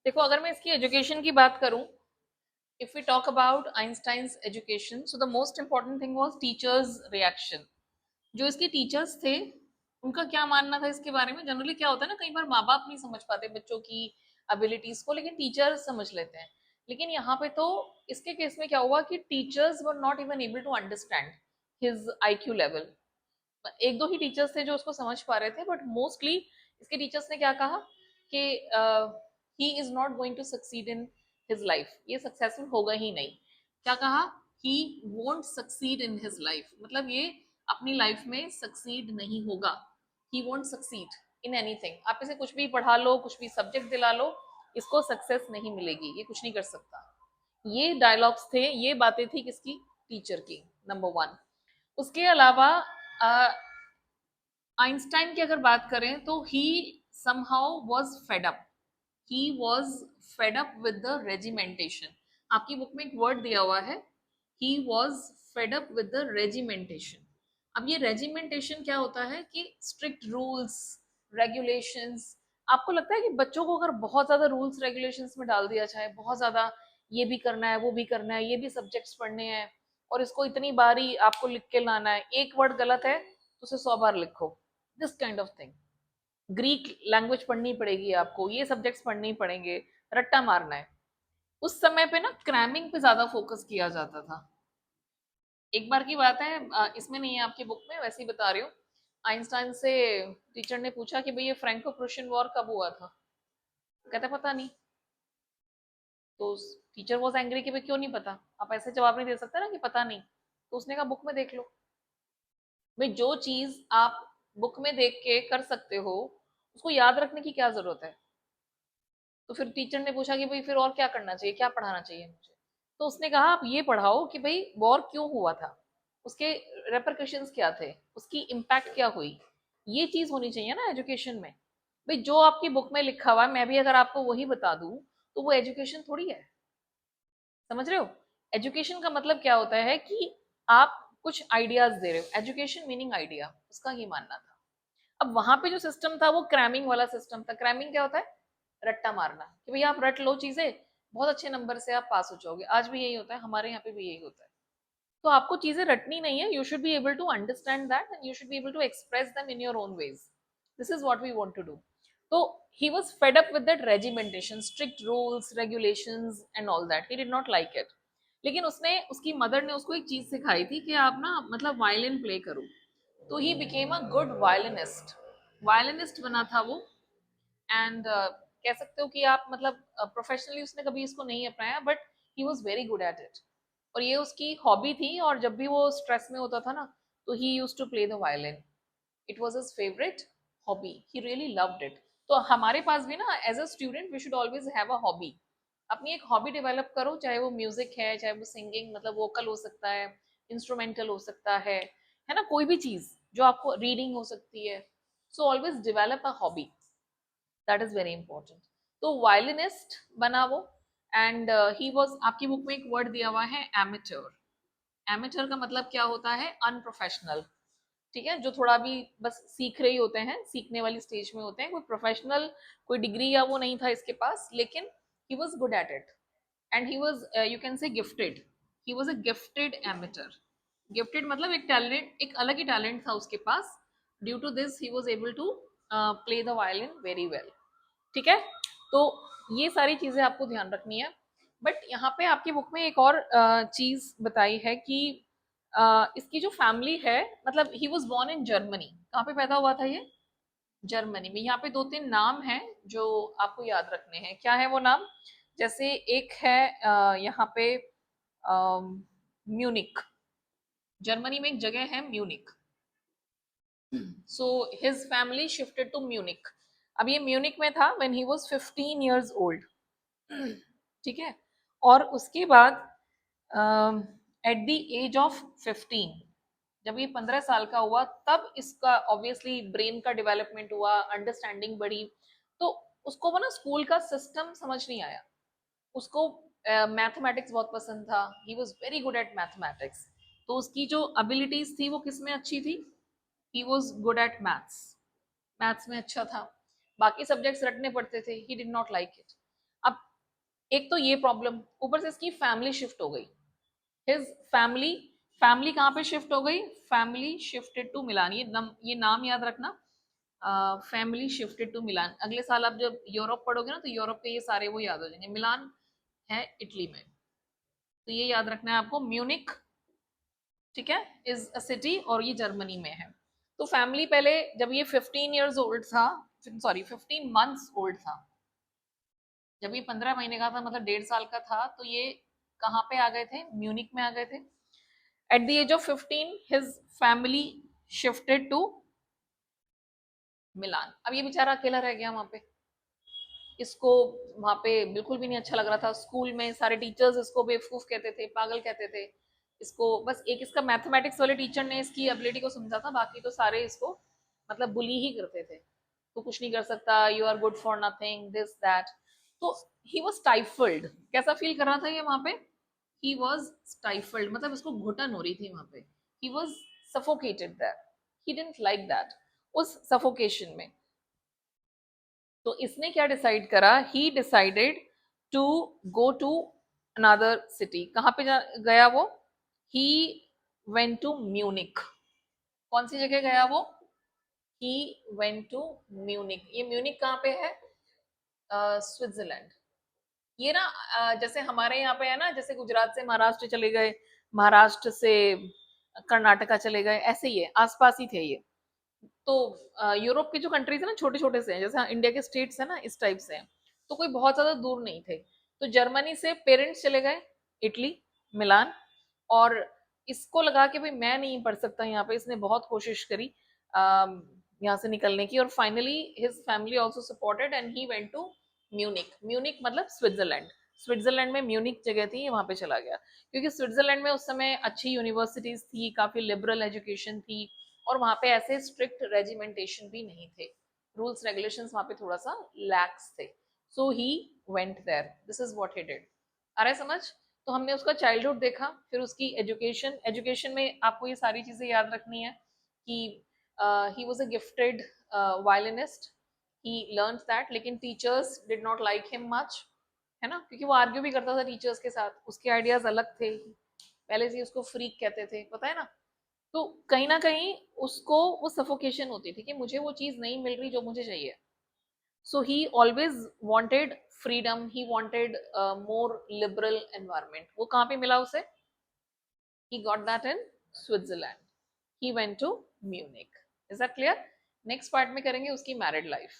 देखो, अगर मैं इसकी एजुकेशन की बात करूं, if we talk about Einstein's education, so the most important thing was teachers reaction. जो इसके टीचर्स थे, उनका क्या मानना था इसके बारे में। जनरली क्या होता है ना, कई बार माँ बाप नहीं समझ पाते बच्चों की एबिलिटीज को, लेकिन टीचर्स समझ लेते हैं। लेकिन यहाँ पे तो इसके केस में क्या हुआ कि teachers were not even able to understand his IQ level. एक दो ही टीचर्स थे जो उसको समझ पा रहे थे, बट मोस्टली इसके टीचर्स ने क्या कहा कि he is not going to succeed in his life, ये सक्सेसफुल होगा ही नहीं। क्या कहा? He won't succeed in his life, मतलब ये अपनी लाइफ में सक्सीड नहीं होगा। He won't succeed in anything. आप इसे कुछ भी पढ़ा लो, कुछ भी सब्जेक्ट दिला लो, इसको सक्सेस नहीं मिलेगी, ये कुछ नहीं कर सकता। ये डायलॉग्स थे, ये बातें थी किसकी? टीचर की, नंबर वन। उसके अलावा आइंस्टाइन की अगर बात करें तो he somehow was fed up. He was fed up with the regimentation. आपकी बुक में एक वर्ड दिया हुआ है, he was fed up with the regimentation. अब ये रेजिमेंटेशन क्या होता है कि स्ट्रिक्ट रूल्स, रेगुलेशंस। आपको लगता है कि बच्चों को अगर बहुत ज्यादा रूल्स रेगुलेशंस में डाल दिया जाए, बहुत ज्यादा ये भी करना है, वो भी करना है, ये भी सब्जेक्ट्स पढ़ने हैं, और इसको इतनी बारी आपको लिख के लाना है, एक वर्ड गलत है तो उसे 100 बार लिखो, this kind of thing. Greek language पढ़नी पड़ेगी आपको, ये सब्जेक्ट्स पढ़ने ही पड़ेंगे, रट्टा मारना है। उस समय पे ना क्रैमिंग पे ज्यादा फोकस किया जाता था। एक बार की बात है, इसमें नहीं है आपकी बुक में, वैसे ही बता रही हूँ। आइंस्टाइन से टीचर ने पूछा कि भाई ये फ्रैंको प्रूशियन वॉर कब हुआ था। कहता पता नहीं। तो टीचर वॉज एंग्री कि भाई क्यों नहीं पता, आप ऐसे जवाब नहीं दे सकते ना कि पता नहीं। तो उसने कहा बुक में देख लो। भाई जो चीज आप बुक में देख के कर सकते हो, उसको याद रखने की क्या जरूरत है। तो फिर टीचर ने पूछा कि भाई फिर और क्या करना चाहिए, क्या पढ़ाना चाहिए मुझे। तो उसने कहा आप ये पढ़ाओ कि भाई वॉर क्यों हुआ था, उसके रेपरकशंस क्या थे, उसकी इम्पैक्ट क्या हुई। ये चीज होनी चाहिए ना एजुकेशन में। भाई जो आपकी बुक में लिखा हुआ है, मैं भी अगर आपको वही बता दूं तो वो एजुकेशन थोड़ी है। समझ रहे हो? एजुकेशन का मतलब क्या होता है कि आप कुछ आइडियाज दे रहे हो। एजुकेशन मीनिंग आइडिया, उसका ही मानना था। अब वहां पे जो सिस्टम था वो क्रैमिंग वाला सिस्टम था। क्रैमिंग क्या होता है? रट्टा मारना, कि भैया आप रट लो चीजें, बहुत अच्छे नंबर से आप पास हो जाओगे। आज भी यही होता है, हमारे यहाँ पे भी यही होता है। तो आपको चीजें रटनी नहीं है, you should be able to understand that and you should be able to express them in your own ways. This is what we want to do. तो he was fed up with that regimentation, strict rules, regulations and all that. He did not like it. लेकिन उसने, उसकी mother ने उसको एक चीज सिखाई थी कि आप ना मतलब वायलिन प्ले करो। तो he became a good violinist. Violinist बना था वो। एंड कह सकते हो कि आप मतलब प्रोफेशनली उसने कभी इसको नहीं अपनाया, but he was very good at it. और ये उसकी हॉबी थी, और जब भी वो स्ट्रेस में होता था ना, तो he used to play the violin. It was his favourite hobby, he really loved it. तो हमारे पास भी ना as a student we should always have a hobby. अपनी एक हॉबी डेवलप करो, चाहे वो म्यूजिक है, चाहे वो सिंगिंग, मतलब वोकल हो सकता है, इंस्ट्रूमेंटल हो सकता है ना, कोई भी चीज जो आपको, रीडिंग हो सकती है। So always develop a hobby, that is very important. तो वायलिनिस्ट बना वो। एंड ही वॉज, आपकी बुक में एक वर्ड दिया हुआ है एमेचर। एमेचर का मतलब क्या होता है? अनप्रोफेशनल। ठीक है, जो थोड़ा भी बस सीख रहे होते हैं, सीखने वाली स्टेज में होते हैं, कोई प्रोफेशनल, कोई डिग्री या वो नहीं था इसके पास, लेकिन he was good at it. And he was, you can say gifted. He was a gifted amateur. Gifted मतलब एक टैलेंट, एक अलग ही टैलेंट था उसके पास। Due to this he was able to play the violin very well. ठीक है। तो ये सारी चीजें आपको ध्यान रखनी है। बट यहाँ पे आपकी बुक में एक और चीज बताई है कि इसकी जो फैमिली है, मतलब he was born in Germany. कहाँ पे पैदा हुआ था ये? जर्मनी में। यहाँ पे दो तीन नाम हैं जो आपको याद रखने हैं। क्या है वो नाम? जैसे एक है यहाँ पे म्यूनिक। जर्मनी में एक जगह है Munich. So his family shifted to Munich. अब ये म्यूनिक में था when he was 15 years old. ठीक है। और उसके बाद एट द एज ऑफ 15, जब ये 15 साल का हुआ, तब इसका ऑब्वियसली ब्रेन का डेवलपमेंट हुआ, अंडरस्टैंडिंग बढ़ी। तो उसको वो ना स्कूल का सिस्टम समझ नहीं आया। उसको मैथमेटिक्स बहुत पसंद था, he was very good at mathematics. तो उसकी जो एबिलिटीज थी वो किस में अच्छी थी? ही was good eight maths. Maths में अच्छा था। बाकी सब्जेक्ट्स रटने पड़ते थे, ही डिड नॉट लाइक इट। अब एक तो ये प्रॉब्लम, ऊपर से इसकी फैमिली शिफ्ट हो गई। हिज फैमिली, फैमिली कहाँ पे शिफ्ट हो गई? Family shifted to Milan. ये नाम याद रखना, फैमिली शिफ्टेड टू मिलान। अगले साल आप जब यूरोप पढ़ोगे ना, तो यूरोप के ये सारे वो याद हो जाएंगे। मिलान है इटली में, तो ये याद रखना है आपको। म्यूनिक, ठीक है, इज अ सिटी, और ये जर्मनी में है। तो फैमिली पहले, जब ये 15 ईयर्स ओल्ड था, सॉरी 15 मंथ्स ओल्ड था, जब ये 15 महीने का था, मतलब 1.5 साल का था, तो ये कहाँ पे आ गए थे? म्यूनिक में आ गए थे। At the age of 15 his family shifted to Milan. अब ये बेचारा अकेला रह गया वहां पे। इसको वहां पे बिल्कुल भी नहीं अच्छा लग रहा था। स्कूल में सारे टीचर्स इसको बेवकूफ कहते थे, पागल कहते थे। इसको बस एक इसका मैथमेटिक्स वाले टीचर ने इसकी एबिलिटी को समझा था, बाकी तो सारे इसको मतलब बुली ही करते थे। तो कुछ नहीं कर सकता, you are good for nothing, this that. तो ही वॉज स्टाइफल्ड। कैसा फील कर रहा था ये वहां पे? ही वॉज स्टाइफल्ड, मतलब इसको घुटन हो रही थी वहां पे। He was suffocated that, he didn't like that, उस सफोकेशन में। तो इसने क्या डिसाइड करा? He decided to go to another city. कहाँ पे गया वो? He went to Munich. कौन सी जगह गया वो? He went to Munich. ये म्यूनिक कहाँ पे है? स्विट्जरलैंड। ये ना जैसे हमारे यहाँ पे है ना, जैसे गुजरात से महाराष्ट्र चले गए, महाराष्ट्र से कर्नाटका चले गए, ऐसे ही है, आसपास ही थे ये। तो यूरोप के जो कंट्रीज है ना, छोटे छोटे से हैं, जैसे इंडिया के स्टेट्स है ना, इस टाइप से हैं। तो कोई बहुत ज्यादा दूर नहीं थे। तो जर्मनी से पेरेंट्स चले गए इटली, मिलान। और इसको लगा कि भाई मैं नहीं पढ़ सकता यहाँ पे। इसने बहुत कोशिश करी यहाँ से निकलने की, और finally his family also supported and he went to Munich. Munich मतलब स्विट्जरलैंड। स्विट्जरलैंड में म्यूनिक जगह थी, वहां पे चला गया, क्योंकि स्विट्जरलैंड में उस समय अच्छी यूनिवर्सिटीज थी, काफी लिबरल एजुकेशन थी, और वहां पे ऐसे स्ट्रिक्ट रेजिमेंटेशन भी नहीं थे। रूल्स रेगुलेशंस वहां पे थोड़ा सा लैक्स थे। So he went there, this is what he did. आ रहा है समझ? तो हमने उसका चाइल्डहुड देखा, फिर उसकी एजुकेशन। एजुकेशन में आपको ये सारी चीजें याद रखनी है कि he was a gifted violinist, he learn that, लेकिन teachers did not like him much, है ना, क्योंकि वो आर्ग्यू भी करता था टीचर्स के साथ, उसके आइडियाज अलग थे, पहले से ही उसको फ्रीक कहते थे, पता है ना। तो कहीं ना कहीं उसको वो सफोकेशन होती थी कि मुझे वो चीज नहीं मिल रही जो मुझे चाहिए। So he always wanted freedom, he wanted more liberal environment. वो कहाँ पे मिला उसे? he got that in Switzerland. He went to Munich. Is that clear? Next part में करेंगे उसकी मैरिड लाइफ।